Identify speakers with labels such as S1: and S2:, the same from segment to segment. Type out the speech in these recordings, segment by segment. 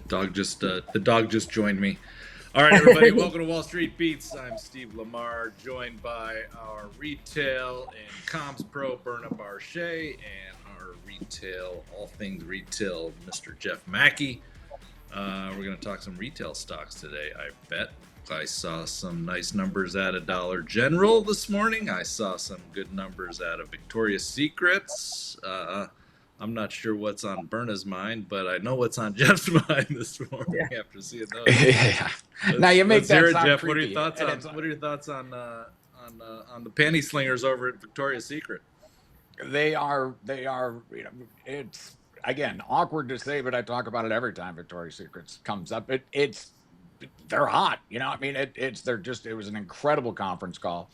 S1: The dog just joined me. All right, everybody, welcome to Wall Street Beats. I'm Steve Lamar, joined by our retail and comms pro Berna Barchet and our retail, all things retail, Mr. Jeff Mackey. We're going to talk some retail stocks today. I bet I saw some nice numbers out of Dollar General this morning. I saw some good numbers out of Victoria's Secrets. I'm not sure what's on Berna's mind, but I know what's on Jeff's mind this morning after seeing those.
S2: Yeah. Now you make that sound
S1: Jeff.
S2: creepy.
S1: What are your thoughts on the panty slingers over at Victoria's Secret?
S2: They are. It's again awkward to say, but I talk about it every time Victoria's Secrets comes up. They're hot. I mean, it was an incredible conference call.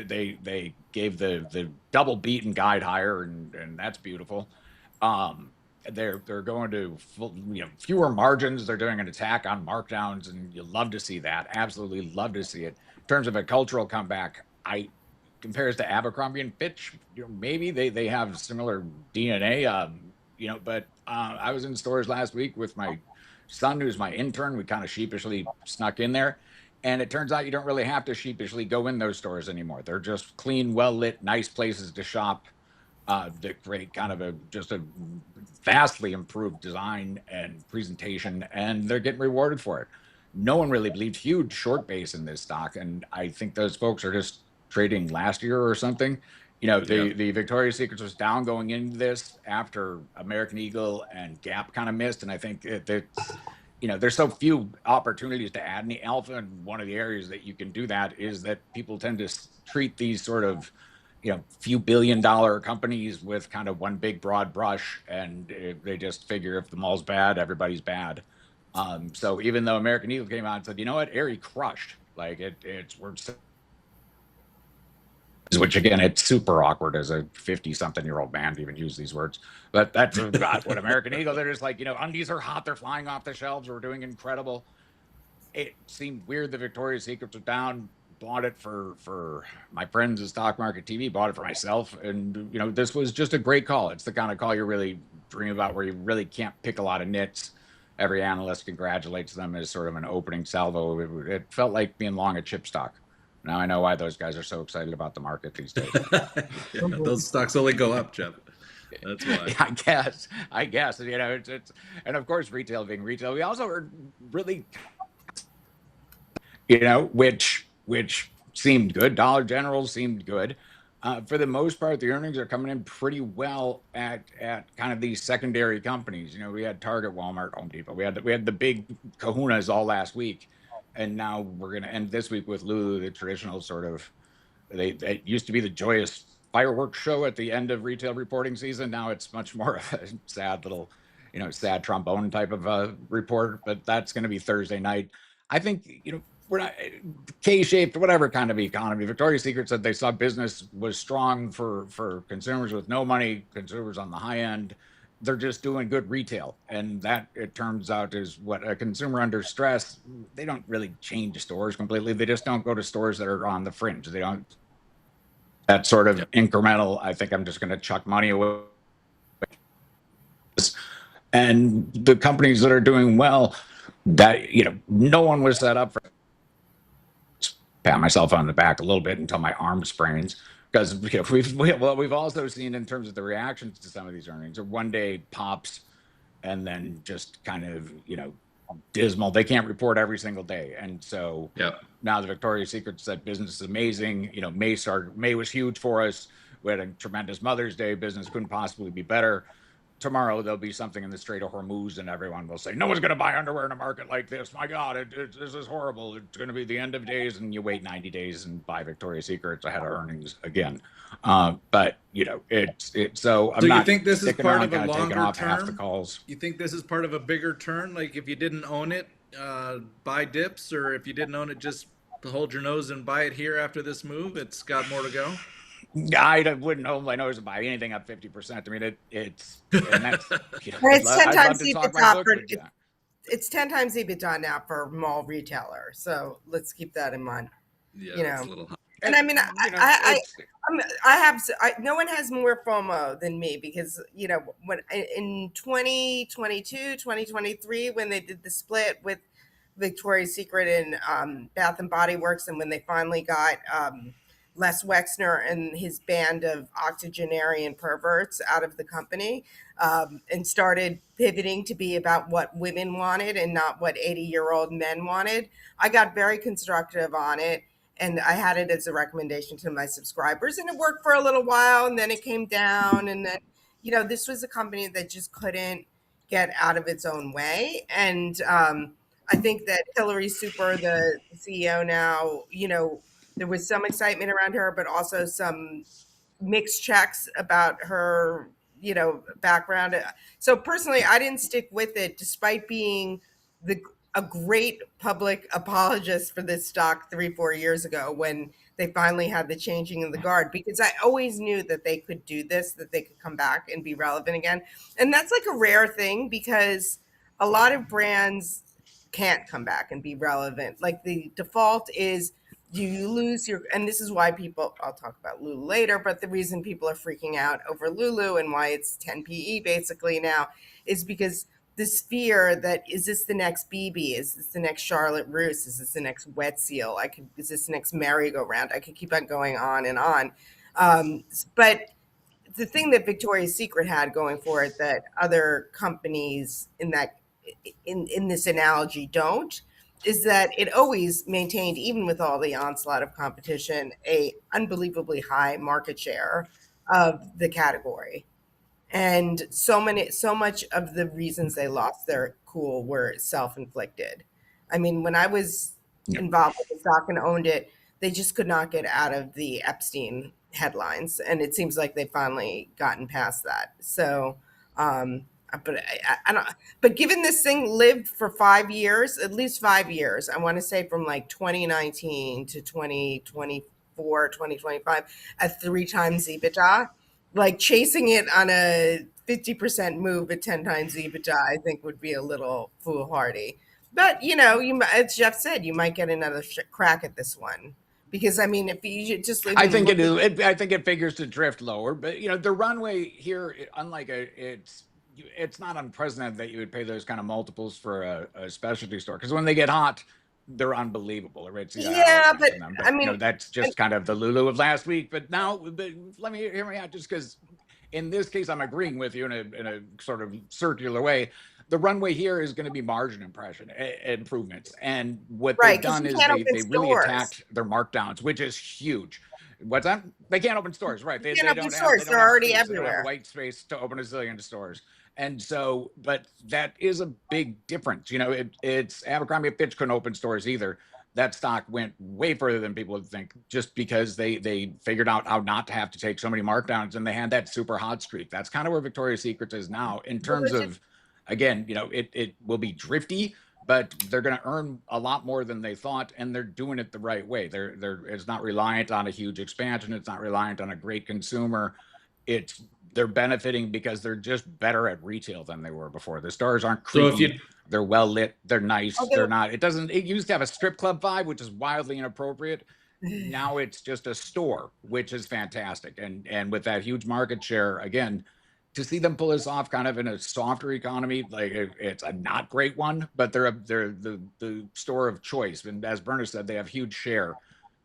S2: They gave the double beat and guide higher, and that's beautiful. They're going to fewer margins. They're doing an attack on markdowns, and you love to see that. Absolutely love to see it. In terms of a cultural comeback, compares to Abercrombie and Fitch. Maybe they have similar DNA. But I was in stores last week with my son, who's my intern. We kind of sheepishly snuck in there. And it turns out you don't really have to sheepishly go in those stores anymore. They're just clean, well-lit, nice places to shop. That create kind of just a vastly improved design and presentation, and they're getting rewarded for it. No one really believed huge short base in this stock, and I think those folks are just trading last year or something. The Victoria's Secrets was down going into this after American Eagle and Gap kind of missed, and I think there's so few opportunities to add any alpha, and one of the areas that you can do that is that people tend to treat these sort of few $billion companies with kind of one big broad brush, and they just figure if the mall's bad, everybody's bad. So even though American Eagle came out and said, you know what, Aerie crushed, which again, it's super awkward as a 50-something-year-old man to even use these words. But that's what American Eagle, they're just like, undies are hot, they're flying off the shelves, we're doing incredible. It seemed weird the Victoria's Secrets was down. Bought it for my friends at Stock Market TV, bought it for myself. And, this was just a great call. It's the kind of call you really dream about, where you really can't pick a lot of nits. Every analyst congratulates them as sort of an opening salvo. It felt like being long a chip stock. Now I know why those guys are so excited about the market these days.
S1: Those stocks only go up, Jeff. That's why.
S2: I guess. It's and of course, retail being retail, we also are really, which seemed good. Dollar General seemed good. For the most part, the earnings are coming in pretty well at kind of these secondary companies. We had Target, Walmart, Home Depot. We had the big kahunas all last week. And now we're going to end this week with Lulu, the traditional sort of, it used to be the joyous fireworks show at the end of retail reporting season. Now it's much more of a sad little, sad trombone type of report, but that's going to be Thursday night. I think, we're not K-shaped, whatever kind of economy. Victoria's Secret said they saw business was strong for consumers with no money, consumers on the high end. They're just doing good retail. And that, it turns out, is what a consumer under stress, they don't really change stores completely. They just don't go to stores that are on the fringe. They don't, that sort of incremental, I think I'm just going to chuck money away. And the companies that are doing well, that, no one was set up for. Pat myself on the back a little bit until my arm sprains, because we've also seen in terms of the reactions to some of these earnings, or one day pops and then just kind of dismal. They can't report every single day, and so now the Victoria's Secret said business is amazing. May was huge for us. We had a tremendous Mother's Day. Business couldn't possibly be better. Tomorrow there'll be something in the Strait of Hormuz, and everyone will say, no one's going to buy underwear in a market like this. My God, this is horrible. It's going to be the end of days, and you wait 90 days and buy Victoria's Secrets ahead of earnings again. But it's so.
S1: So you think this is part of a longer
S2: term? The calls.
S1: You think this is part of a bigger turn? Like if you didn't own it, buy dips, or if you didn't own it, just hold your nose and buy it here after this move? It's got more to go.
S2: I wouldn't hold my nose to buy anything up 50%. I mean, it's and that's
S3: it's 10 times EBITDA. It's 10 times EBITDA now for mall retailer. So let's keep that in mind.
S1: Yeah, it's a little high.
S3: And I mean, no one has more FOMO than me because, when in 2022, 2023, when they did the split with Victoria's Secret and Bath and Body Works, and when they finally got Les Wexner and his band of octogenarian perverts out of the company, and started pivoting to be about what women wanted and not what 80-year-old men wanted, I got very constructive on it. And I had it as a recommendation to my subscribers, and it worked for a little while, and then it came down. And then, this was a company that just couldn't get out of its own way. And I think that Hillary Super, the CEO now, there was some excitement around her, but also some mixed checks about her, background. So personally, I didn't stick with it, despite being a great public apologist for this stock 3-4 years ago when they finally had the changing of the guard, because I always knew that they could do this, that they could come back and be relevant again. And that's like a rare thing, because a lot of brands can't come back and be relevant. Like, the default is, do you lose your, and this is why people, I'll talk about Lulu later, but the reason people are freaking out over Lulu and why it's 10 PE basically now is because this fear that, is this the next BB? Is this the next Charlotte Russe? Is this the next Wet Seal? Is this the next merry-go-round? I could keep on going on and on. But the thing that Victoria's Secret had going for it that other companies in this analogy don't, is that it always maintained, even with all the onslaught of competition, a unbelievably high market share of the category. And so much of the reasons they lost their cool were self-inflicted. I mean, when I was involved with the stock and owned it, they just could not get out of the Epstein headlines. And it seems like they've finally gotten past that. So, but I don't, but given this thing lived for 5 years, at least 5 years, I want to say from like 2019 to 2024, 2025 at 3 times EBITDA, like chasing it on a 50% move at 10 times EBITDA, I think would be a little foolhardy. But, as Jeff said, you might get another crack at this one. Because, I mean, if you just...
S2: I think it is. I think it figures to drift lower. But, the runway here, unlike it's not unprecedented that you would pay those kind of multiples for a specialty store. Because when they get hot, they're unbelievable. Right?
S3: Yeah, but I mean,
S2: that's just kind of the Lulu of last week. But now, let me hear me out, just because in this case, I'm agreeing with you in a sort of circular way. The runway here is going to be margin improvements. And what they've done is they really attacked their markdowns, which is huge. What's that? They can't open stores, right? They don't have stores.
S3: They're already everywhere.
S2: They don't have white space to open a zillion stores. And so, but that is a big difference. It's Abercrombie & Fitch couldn't open stores either. That stock went way further than people would think, just because they figured out how not to have to take so many markdowns, and they had that super hot streak. That's kind of where Victoria's Secret is now in terms of, again, it will be drifty, but they're going to earn a lot more than they thought, and they're doing it the right way. It's not reliant on a huge expansion. It's not reliant on a great consumer. They're benefiting because they're just better at retail than they were before. The stores aren't creepy. They're well lit. They're nice. They're not. It used to have a strip club vibe, which is wildly inappropriate. Now it's just a store, which is fantastic. And with that huge market share, again, to see them pull this off kind of in a softer economy, like it's a not great one, but they're the store of choice. And as Berna said, they have huge share.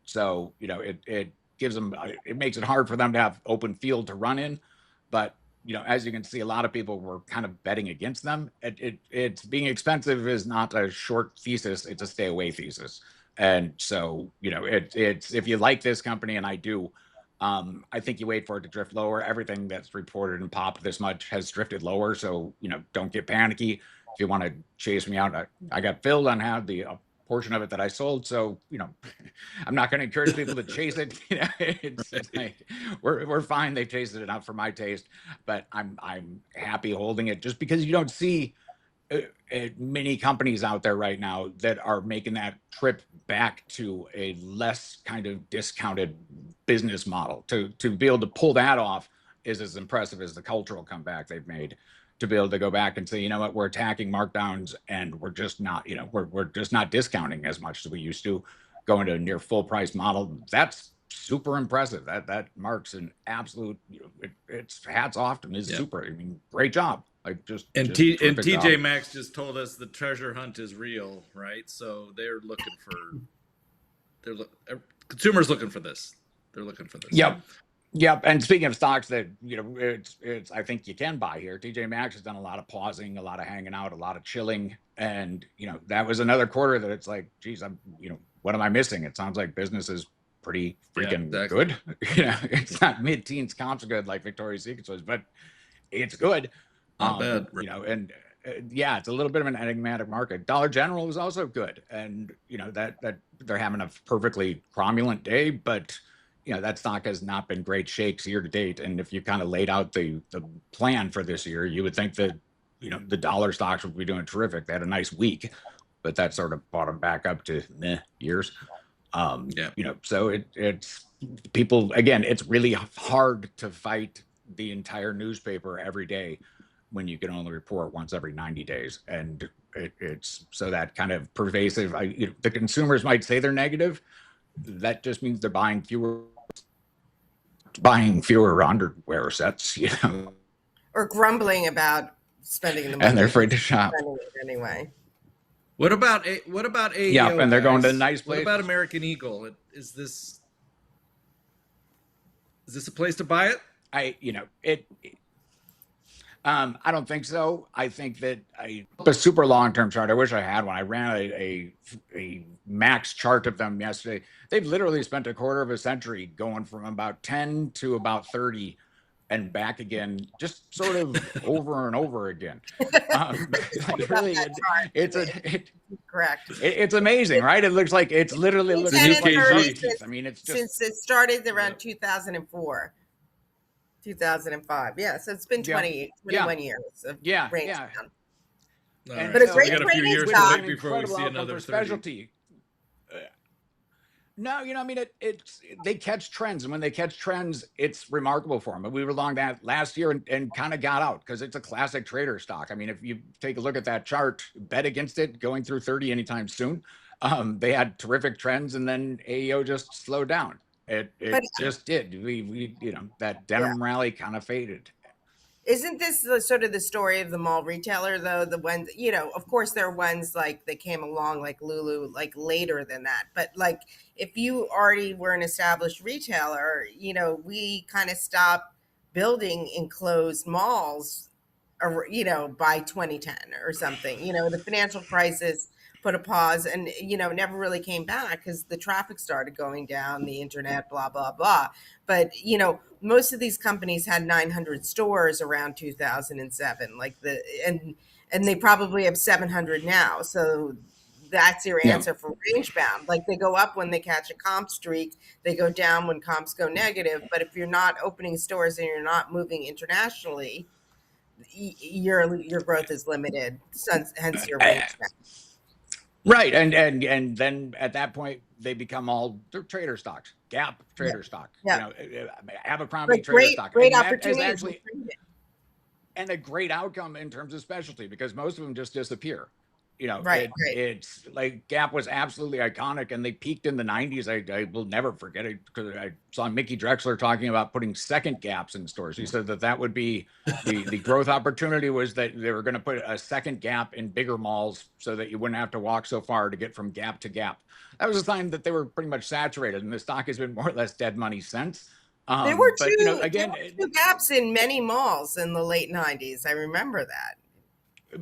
S2: So, it gives them, it makes it hard for them to have open field to run in. But, as you can see, a lot of people were kind of betting against them. It's being expensive is not a short thesis. It's a stay away thesis. And so, it's if you like this company, and I do, I think you wait for it to drift lower. Everything that's reported and popped this much has drifted lower. So, don't get panicky. If you want to chase me out, I got filled on how the portion of it that I sold. So, I'm not going to encourage people to chase it. It's like, we're fine. They've chased it enough for my taste, but I'm happy holding it, just because you don't see many companies out there right now that are making that trip back to a less kind of discounted business model. To be able to pull that off is as impressive as the cultural comeback they've made. To be able to go back and say, you know what, we're attacking markdowns, and we're just not, we're just not discounting as much as we used to, going to a near full price model. That's super impressive. That marks an absolute, it's hats off to Ms.
S1: Yeah.
S2: Super. I mean, great job. Like just
S1: And
S2: terrific
S1: TJ
S2: job.
S1: Maxx just told us the treasure hunt is real, right? So they're looking for consumers looking for this. They're looking for this.
S2: Yep. Yep. And speaking of stocks that, it's I think you can buy here. TJ Maxx has done a lot of pausing, a lot of hanging out, a lot of chilling. And, that was another quarter that it's like, geez, what am I missing? It sounds like business is pretty freaking good. It's not mid-teens comps good like Victoria's Secret was, but it's good.
S1: Not bad.
S2: And it's a little bit of an enigmatic market. Dollar General was also good. And, that they're having a perfectly cromulent day, but that stock has not been great shakes year to date. And if you kind of laid out the plan for this year, you would think that, the dollar stocks would be doing terrific. They had a nice week, but that sort of brought them back up to years. So it's people, again, it's really hard to fight the entire newspaper every day when you can only report once every 90 days. And it's so that kind of pervasive, the consumers might say they're negative. That just means they're buying fewer underwear sets,
S3: or grumbling about spending the money,
S2: and they're afraid to shop
S3: anyway.
S1: What about AEO?
S2: Yeah, and they're going to nice
S1: places. What about American Eagle? Is this a place to buy it?
S2: I don't think so. I think that a super long-term chart. I wish I had one. I ran a max chart of them yesterday. They've literally spent a quarter of a century going from about 10 to about 30 and back again, just sort of over and over again. Really,
S3: correct.
S2: It's amazing, right? It looks like it's literally looks like I mean, it's just
S3: since it started around 2004. 2005. Yeah, so it's been 21 years of range down.
S1: Right.
S3: But a great
S1: we got a few years to wait before we see another
S2: specialty. No, I mean, they catch trends, and when they catch trends, it's remarkable for them. But we were long that last year and kind of got out because it's a classic trader stock. I mean, if you take a look at that chart, bet against it going through 30 anytime soon. They had terrific trends, and then AEO just slowed down. It just did. We that denim rally kind of faded.
S3: Isn't this sort of the story of the mall retailer, though? The ones, of course, there are ones like that came along, like Lulu, like later than that. But like, if you already were an established retailer, we kind of stopped building enclosed malls, by 2010 or something. The financial crisis put a pause and never really came back because the traffic started going down, the internet, blah blah blah. But most of these companies had 900 stores around 2007, and they probably have 700 now. So that's your answer for range bound. Like, they go up when they catch a comp streak, they go down when comps go negative. But if you're not opening stores and you're not moving internationally, your growth is limited. Hence your range bound.
S2: Right, and then at that point they become all trader stocks. Gap trader stock. Abercrombie trader stock.
S3: Great opportunity.
S2: And a great outcome in terms of specialty because most of them just disappear. It's like Gap was absolutely iconic, and they peaked in the 90s. I will never forget it because I saw Mickey Drexler talking about putting second Gaps in stores. He said that would be the growth opportunity, was that they were going to put a second Gap in bigger malls so that you wouldn't have to walk so far to get from Gap to Gap. That was a sign that they were pretty much saturated, and the stock has been more or less dead money since.
S3: There were two Gaps in many malls in the late 90s. I remember that.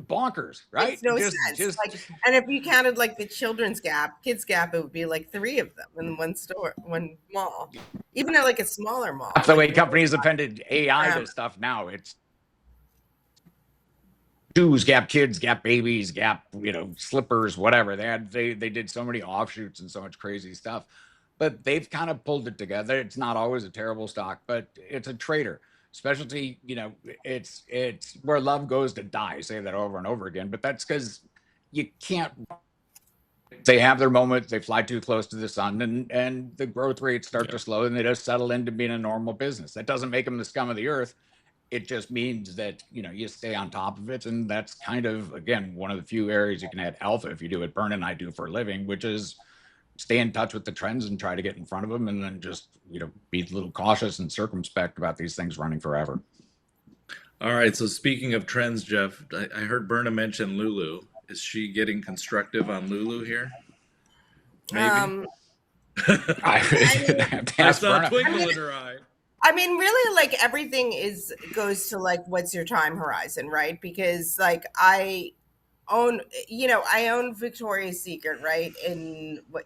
S2: Bonkers, right?
S3: Makes no sense. And if you counted like the children's Gap, kids Gap, it would be like 3 of them in one store, one mall. Even at like a smaller mall.
S2: That's the way companies appended AI to stuff now. It's shoes, Gap kids, Gap babies, Gap, slippers, whatever. They did so many offshoots and so much crazy stuff. But they've kind of pulled it together. It's not always a terrible stock, but it's a trader. Specialty, it's where love goes to die. I say that over and over again, but that's because you can't. They have their moments. They fly too close to the sun, and the growth rates start to slow, and they just settle into being a normal business. That doesn't make them the scum of the earth. It just means that you stay on top of it, and that's kind of, again, one of the few areas you can add alpha if you do what Bern and I do for a living, which is stay in touch with the trends and try to get in front of them, and then just be a little cautious and circumspect about these things running forever.
S1: All right. So speaking of trends, Jeff, I heard Berna mention Lulu. Is she getting constructive on Lulu here? Maybe.
S2: I
S3: I mean,
S2: have to
S1: I
S2: ask
S1: saw a
S2: Berna.
S1: twinkle in her eye.
S3: I mean, really, like everything goes to like, what's your time horizon, right? Because like own, I own Victoria's Secret, right? And what,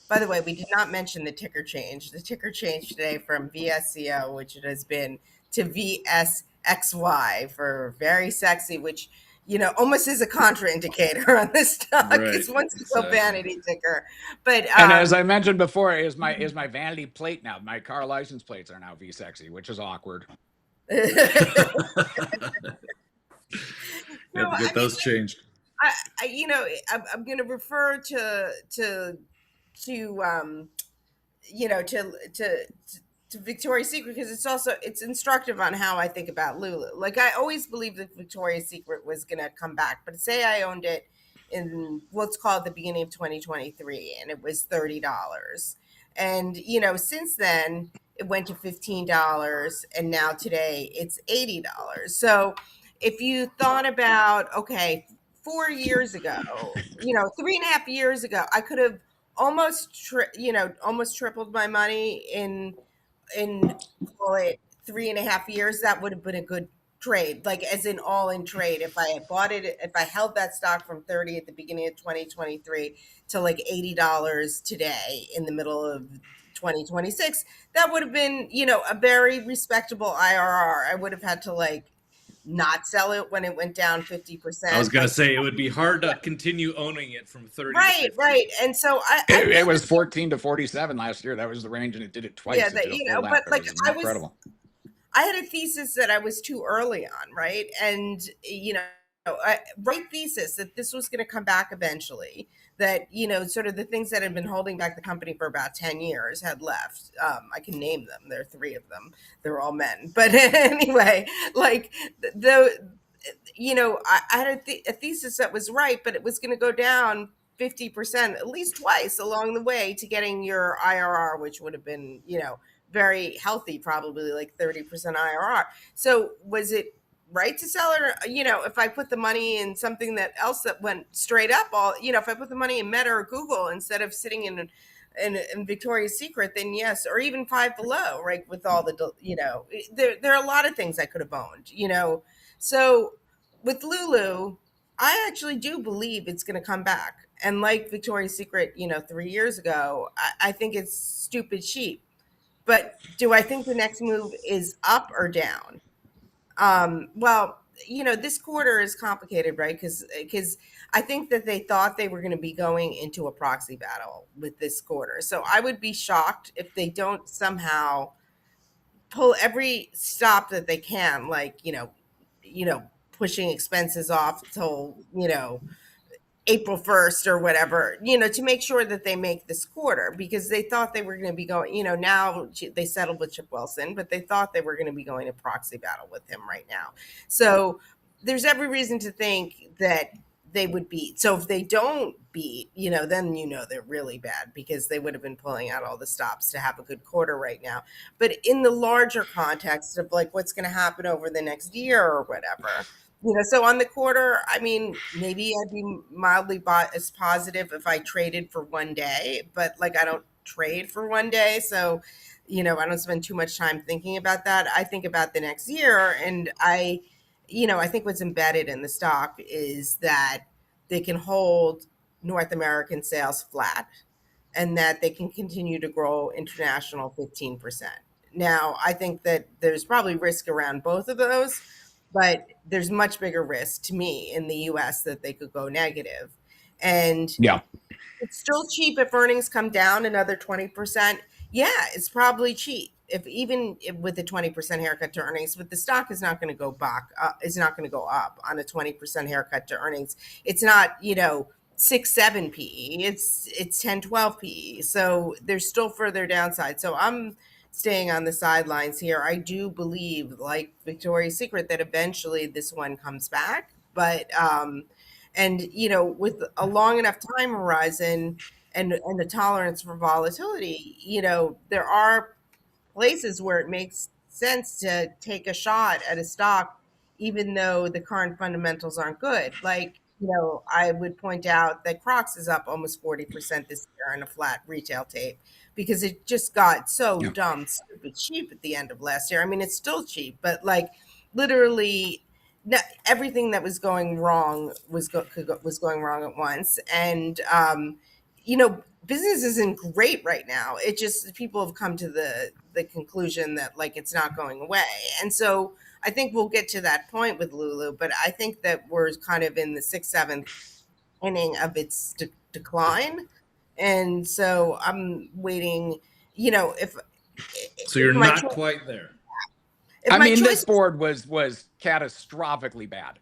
S3: by the way, we did not mention the ticker change. The ticker changed today from VSCO, which it has been, to VSXY for very sexy, which, almost is a contraindicator on this stock, because
S1: Right.
S3: once you go
S1: Exactly.
S3: vanity ticker. But
S2: And as I mentioned before, is my vanity plate now. My car license plates are now V sexy, which is awkward.
S1: You have to get those changed.
S3: I'm going to refer to you know to Victoria's Secret, because it's instructive on how I think about Lulu. Like, I always believed that Victoria's Secret was going to come back, but say I owned it in, let's call it, the beginning of 2023, and it was $30, and since then it went to $15, and now today it's $80. So if you thought about, okay, 4 years ago, 3.5 years ago, I could have almost tripled my money in call it 3.5 years. That would have been a good trade, like as in all in trade. If I had bought it, if I held that stock from 30 at the beginning of 2023 to like $80 today in the middle of 2026, that would have been, a very respectable IRR. I would have had to like not sell it when it went down 50%.
S1: I was going to say it would be hard to continue owning it from 30 to 50.
S3: Right. And so
S2: it was 14 to 47 last year. That was the range, and it did it twice.
S3: Yeah,
S2: It did a full lap.
S3: but like
S2: It was incredible.
S3: I had a thesis that I was too early on, right? And right thesis that this was going to come back eventually. That sort of the things that had been holding back the company for about 10 years had left. I can name them. There are three of them. They're all men. But anyway, like I had a thesis that was right, but it was going to go down 50% at least twice along the way to getting your IRR, which would have been, very healthy, probably like 30% IRR. So was it right to sell it? Or, if I put the money in something that else that went straight up, if I put the money in Meta or Google instead of sitting in Victoria's Secret, then yes, or even Five Below, right? With all the, there are a lot of things I could have owned, So with Lulu, I actually do believe it's going to come back. And like Victoria's Secret, 3 years ago, I think it's stupid cheap. But do I think the next move is up or down? Well, this quarter is complicated, right? Because I think that they thought they were going to be going into a proxy battle with this quarter. So I would be shocked if they don't somehow pull every stop that they can, like, pushing expenses off till, April 1st or whatever, to make sure that they make this quarter, because they thought they were going to be going, now they settled with Chip Wilson, but they thought they were going to be going to proxy battle with him right now. So there's every reason to think that they would beat. So if they don't beat, then they're really bad, because they would have been pulling out all the stops to have a good quarter right now. But in the larger context of like what's going to happen over the next year or whatever, so on the quarter, I mean, maybe I'd be mildly as positive if I traded for one day, but like I don't trade for one day. So, I don't spend too much time thinking about that. I think about the next year, and I think what's embedded in the stock is that they can hold North American sales flat, and that they can continue to grow international 15%. Now, I think that there's probably risk around both of those, but there's much bigger risk to me in the US that they could go negative. And
S2: Yeah.
S3: it's still cheap if earnings come down another 20%. Yeah, it's probably cheap with a 20% haircut to earnings, but the stock is not going to go back. It's not going to go up on a 20% haircut to earnings. It's not, 6-7 PE. It's 10-12 PE. So there's still further downside. So I'm staying on the sidelines here. I do believe, like Victoria's Secret, that eventually this one comes back. But and with a long enough time horizon, and the tolerance for volatility, there are places where it makes sense to take a shot at a stock, even though the current fundamentals aren't good. Like, I would point out that Crocs is up almost 40% this year on a flat retail tape because it just got so
S2: Yeah.
S3: dumb, stupid cheap at the end of last year. I mean, it's still cheap, but like literally everything that was going wrong was going wrong at once. And, business isn't great right now. It just people have come to the conclusion that like it's not going away. And so I think we'll get to that point with Lulu, but I think that we're kind of in the sixth, seventh inning of its decline. And so I'm waiting, if
S1: So you're
S3: my
S1: not
S3: choice,
S1: quite there.
S3: if
S2: I
S3: my
S2: mean, this
S3: choice,
S2: board was catastrophically bad.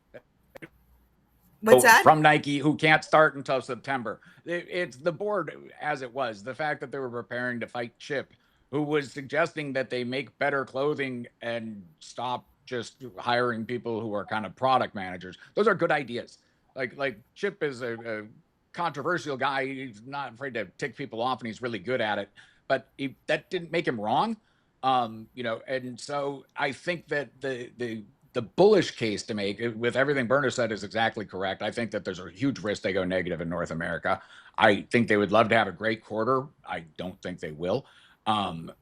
S3: what's that?
S2: From Nike, who can't start until September. It's the board as it was. The fact that they were preparing to fight Chip, who was suggesting that they make better clothing and stop just hiring people who are kind of product managers. Those are good ideas. Like Chip is a controversial guy. He's not afraid to tick people off, and he's really good at it. But that didn't make him wrong. And so I think that the bullish case to make with everything Berner said is exactly correct. I think that there's a huge risk they go negative in North America. I think they would love to have a great quarter. I don't think they will. And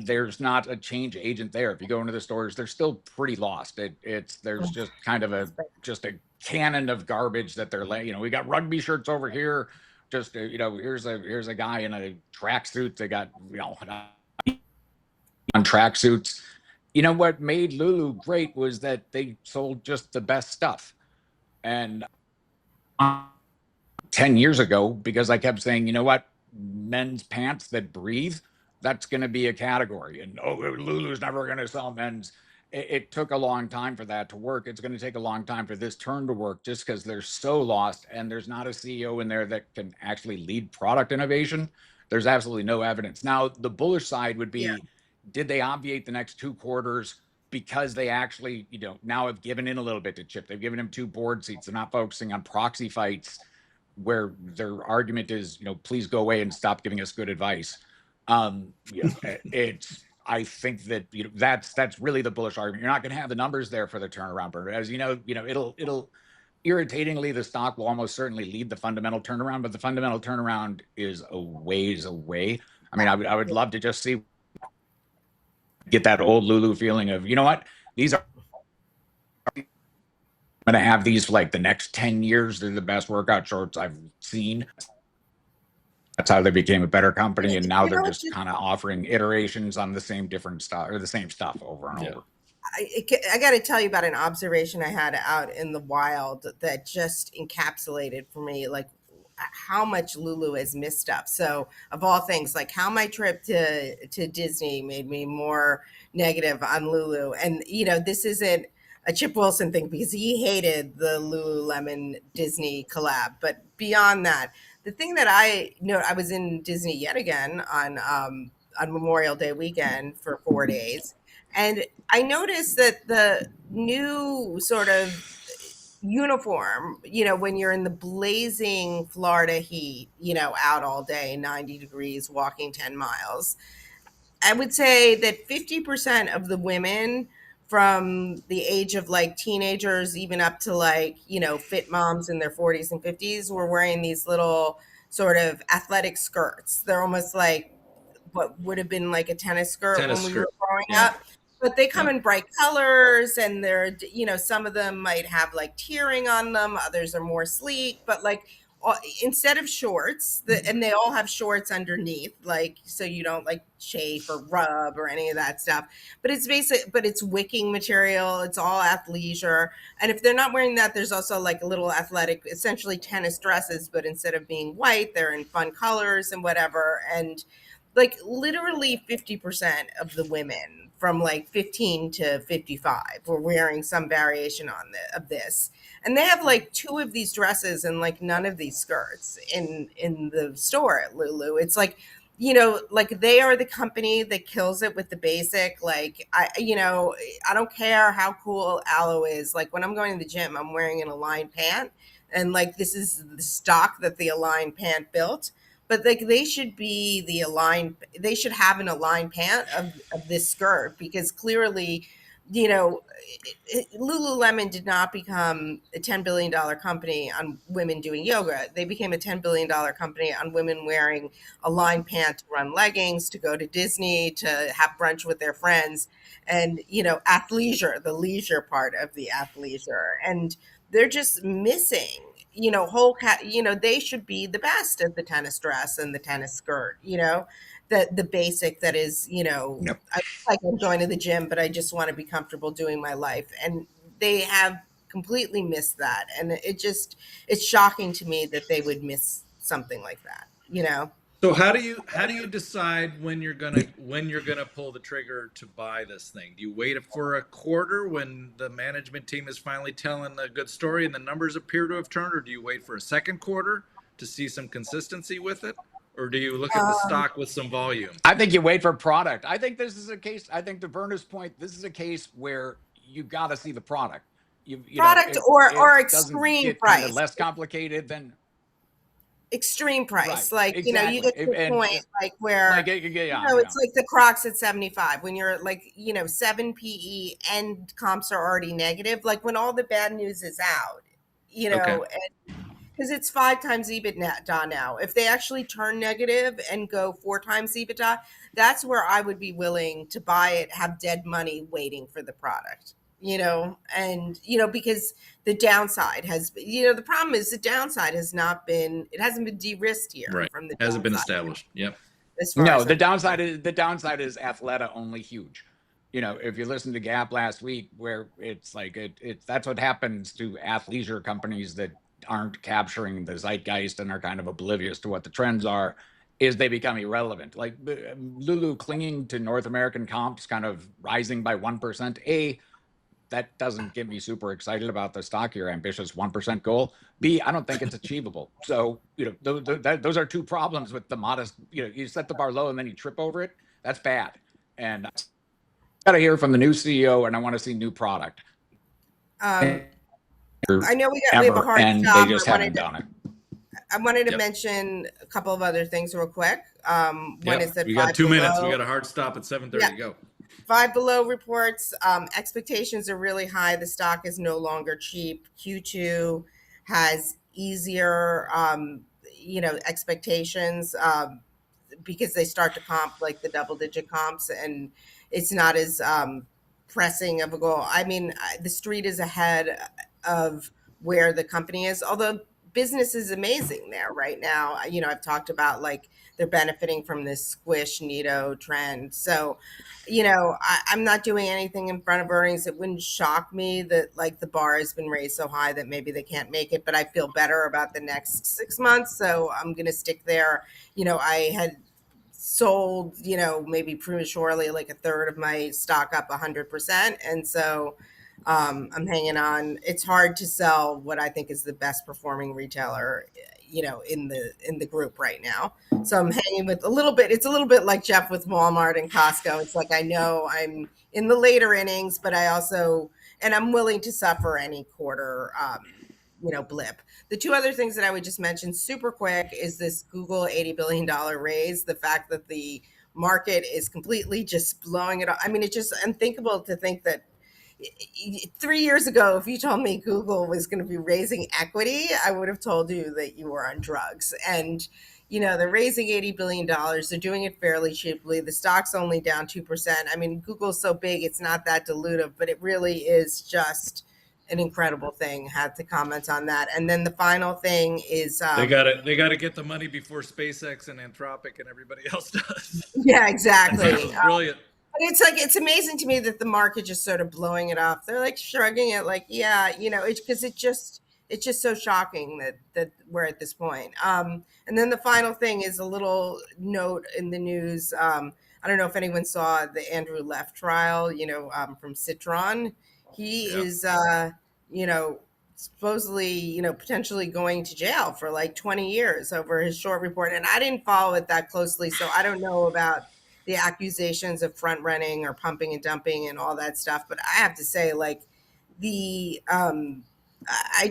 S2: there's not a change agent there. If you go into the stores, they're still pretty lost. There's just kind of a cannon of garbage that they're laying. We got rugby shirts over here. Just here's a guy in a tracksuit. They got on tracksuits. What made Lulu great was that they sold just the best stuff. And 10 years ago, because I kept saying, men's pants that breathe, that's going to be a category. And Lulu's never going to sell men's. It took a long time for that to work. It's going to take a long time for this turn to work just because they're so lost and there's not a CEO in there that can actually lead product innovation. There's absolutely no evidence. Now, the bullish side would be, did they obviate the next 2 quarters because they actually, now have given in a little bit to Chip? They've given him 2 board seats. They're not focusing on proxy fights where their argument is, please go away and stop giving us good advice. I think that that's really the bullish argument. You're not going to have the numbers there for the turnaround, but as it'll irritatingly, the stock will almost certainly lead the fundamental turnaround, but the fundamental turnaround is a ways away. I mean, I would love to just get that old Lulu feeling of, these are going to have these for like the next 10 years. They're the best workout shorts I've seen. That's how they became a better company. And now they're just kind of offering iterations on the same different stuff or the same stuff over and over.
S3: I got to tell you about an observation I had out in the wild that just encapsulated for me, like how much Lulu has missed up. So of all things, like how my trip to Disney made me more negative on Lulu. And, this isn't a Chip Wilson thing because he hated the Lululemon Disney collab. But beyond that, the thing that I was in Disney yet again on Memorial Day weekend for 4 days. And I noticed that the new sort of uniform, when you're in the blazing Florida heat, out all day, 90 degrees, walking 10 miles, I would say that 50% of the women from the age of like teenagers, even up to like, fit moms in their 40s and 50s were wearing these little sort of athletic skirts. They're almost like what would have been like a tennis skirt when we were growing up. But they come in bright colors and they're, some of them might have like tearing on them. Others are more sleek, but like instead of shorts, and they all have shorts underneath, like, so you don't like chafe or rub or any of that stuff, but it's wicking material. It's all athleisure. And if they're not wearing that, there's also like a little athletic, essentially tennis dresses, but instead of being white, they're in fun colors and whatever. And like literally 50% of the women from like 15 to 55 were wearing some variation of this. And they have like 2 of these dresses and like none of these skirts in the store at Lulu. It's like, like they are the company that kills it with the basic. Like, I don't care how cool Aloe is. Like when I'm going to the gym, I'm wearing an Align pant and like this is the stock that the Align pant built. But like they should be the Align, they should have an Align pant of this skirt, because clearly, you know, Lululemon did not become a $10 billion company on women doing yoga. They became a $10 billion company on women wearing a line pant to run leggings, to go to Disney, to have brunch with their friends, and, you know, athleisure, the leisure part of the athleisure. And they're just missing, you know, you know, they should be the best at the tennis dress and the tennis skirt, you know, the basic that is, you know,
S2: Yep.
S3: like I'm going to the gym, but I just want to be comfortable doing my life. And they have completely missed that. And it's shocking to me that they would miss something like that, you know?
S1: So how do you decide when you're gonna pull the trigger to buy this thing? Do you wait for a quarter when the management team is finally telling a good story and the numbers appear to have turned, or do you wait for a second quarter to see some consistency with it, or do you look at the
S3: Um,
S1: stock with some volume?
S2: I think you wait for product. I think this is a case. I think to Verna's point, this is a case where you got to see the product. You know,
S3: Product
S2: if
S3: or
S2: it doesn't
S3: extreme
S2: get kind of
S3: price.
S2: less complicated, then
S3: Extreme price.
S2: right,
S3: Like, you know, you
S2: exactly.
S3: get to a point like
S2: Like
S3: where, you
S2: yeah,
S3: know,
S2: yeah,
S3: it's like the Crocs at 75 when you're like, you know, 7 PE and comps are already negative. Like when all the bad news is out, you
S1: Okay.
S3: know, because it's 5 times EBITDA now. If they actually turn negative and go 4 times EBITDA, that's where I would be willing to buy it, have dead money waiting for the product, you know, and, you know, because the downside has, you know, the problem is the downside has not been, it hasn't been de-risked here
S1: Right.
S3: from the
S1: Hasn't been
S3: downside
S1: established. Yep.
S3: as far
S2: no,
S3: as I'm.
S2: the downside is Athleta only huge. You know, if you listen to Gap last week, where it's like it's that's what happens to athleisure companies that aren't capturing the zeitgeist and are kind of oblivious to what the trends are, is they become irrelevant. Like Lulu clinging to North American comps, kind of rising by 1%. That doesn't get me super excited about the stock, your ambitious 1% goal. B, I don't think it's achievable. So, you know, those are two problems with the modest, you know, you set the bar low and then you trip over it. That's bad. And I got to hear from the new CEO and I want to see new product
S3: Um, I know we have a
S2: ever.
S3: hard
S2: And they
S3: stop.
S2: just haven't done it.
S3: I wanted to
S1: Yep.
S3: mention a couple of other things real quick. One is
S1: Yep.
S3: that
S1: We got
S3: Five
S1: 2 minutes. We
S3: Below.
S1: got a hard stop at 7:30.
S3: Yeah,
S1: Go.
S3: Five Below reports expectations are really high. The stock is no longer cheap. Q2 has easier, you know, expectations because they start to comp like the double digit comps, and it's not as pressing of a goal. I mean, the street is ahead of where the company is, although business is amazing there right now. You know, I've talked about like they're benefiting from this squish Nito trend. So, you know, I'm not doing anything in front of earnings. It wouldn't shock me that like the bar has been raised so high that maybe they can't make it, but I feel better about the next 6 months. So I'm going to stick there. You know, I had sold, you know, maybe prematurely like a third of my stock up 100%. And so I'm hanging on. It's hard to sell what I think is the best performing retailer, you know, in the group right now. So I'm hanging with a little bit. It's a little bit like Jeff with Walmart and Costco. It's like I know I'm in the later innings, but I also, and I'm willing to suffer any quarter, you know, blip. The two other things that I would just mention super quick is this Google $80 billion raise. The fact that the market is completely just blowing it up. I mean, it's just unthinkable to think that 3 years ago, if you told me Google was going to be raising equity, I would have told you that you were on drugs. And, you know, they're raising $80 billion. They're doing it fairly cheaply. The stock's only down 2%. I mean, Google's so big, it's not that dilutive, but it really is just an incredible thing. Had to comment on that. And then the final thing is,
S1: They gotta get the money before SpaceX and Anthropic and everybody else does.
S3: yeah,
S1: I thought it
S3: exactly.
S1: was brilliant.
S3: But it's like it's amazing to me that the market just sort of blowing it off. They're like shrugging it, like, yeah, you know, it's because it's just so shocking that we're at this point. And then the final thing is a little note in the news. I don't know if anyone saw the Andrew Leff trial, you know, from Citron. He
S1: Yeah.
S3: is, you know, supposedly, you know, potentially going to jail for like 20 years over his short report. And I didn't follow it that closely, so I don't know about the accusations of front running or pumping and dumping and all that stuff. But I have to say, like, the I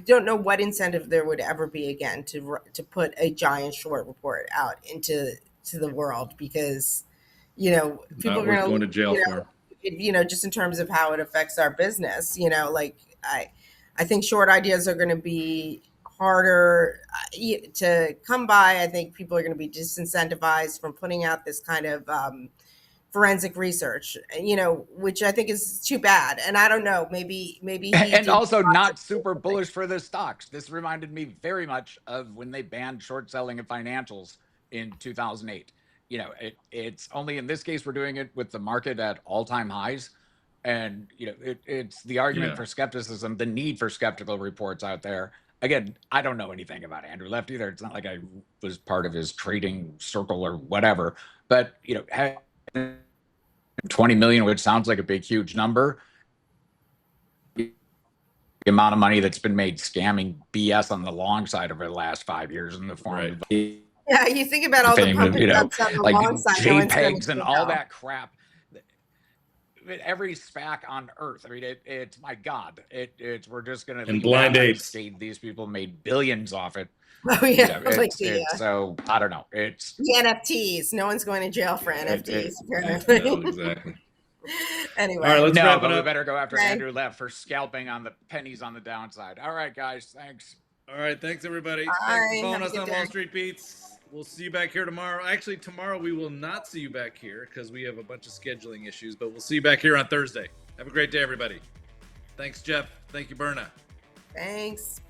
S3: don't know what incentive there would ever be again to put a giant short report out into the world, because people
S1: Not
S3: are
S1: worth
S3: going
S1: going to
S3: to
S1: jail for.
S3: just in terms of how it affects our business, like I think short ideas are going to be harder to come by. I think people are going to be disincentivized from putting out this kind of forensic research, which I think is too bad. And I don't know, maybe he
S2: And
S3: did
S2: also
S3: lots
S2: not
S3: of
S2: super
S3: different things.
S2: bullish for the stocks. This reminded me very much of when they banned short selling of financials in 2008. It's only in this case we're doing it with the market at all-time highs. And it's the argument
S1: Yeah.
S2: for skepticism, the need for skeptical reports out there. Again, I don't know anything about Andrew Left either. It's not like I was part of his trading circle or whatever. But 20 million, which sounds like a big, huge number, the amount of money that's been made scamming BS on the long side over the last 5 years in the form
S1: Right.
S2: of
S3: Yeah, you think about all the
S2: fame,
S3: pump and dumps on the
S2: like
S3: long side, no one's going to
S2: JPEGs and all
S3: jail.
S2: that crap. Every SPAC on earth. I mean, it's my God. It's we're just gonna
S1: And
S2: leave
S1: blind
S2: that
S1: dates.
S2: unscathed. These people made billions off it.
S3: Oh yeah, like
S2: It's so I don't know. It's
S3: the NFTs. No one's going to jail for NFTs apparently.
S1: No, exactly.
S3: Anyway,
S1: All right, let's
S2: no,
S1: wrap it
S2: but we
S1: up.
S2: better go after
S3: Okay.
S2: Andrew Left for scalping on the pennies on the downside. All right, guys. Thanks.
S1: All right, thanks everybody.
S3: Bye.
S1: Thanks for
S3: Have
S1: following
S3: a
S1: us
S3: good
S1: on
S3: day.
S1: Wall Street Beats. We'll see you back here tomorrow. Actually, tomorrow we will not see you back here because we have a bunch of scheduling issues, but we'll see you back here on Thursday. Have a great day, everybody. Thanks, Jeff. Thank you, Berna.
S3: Thanks.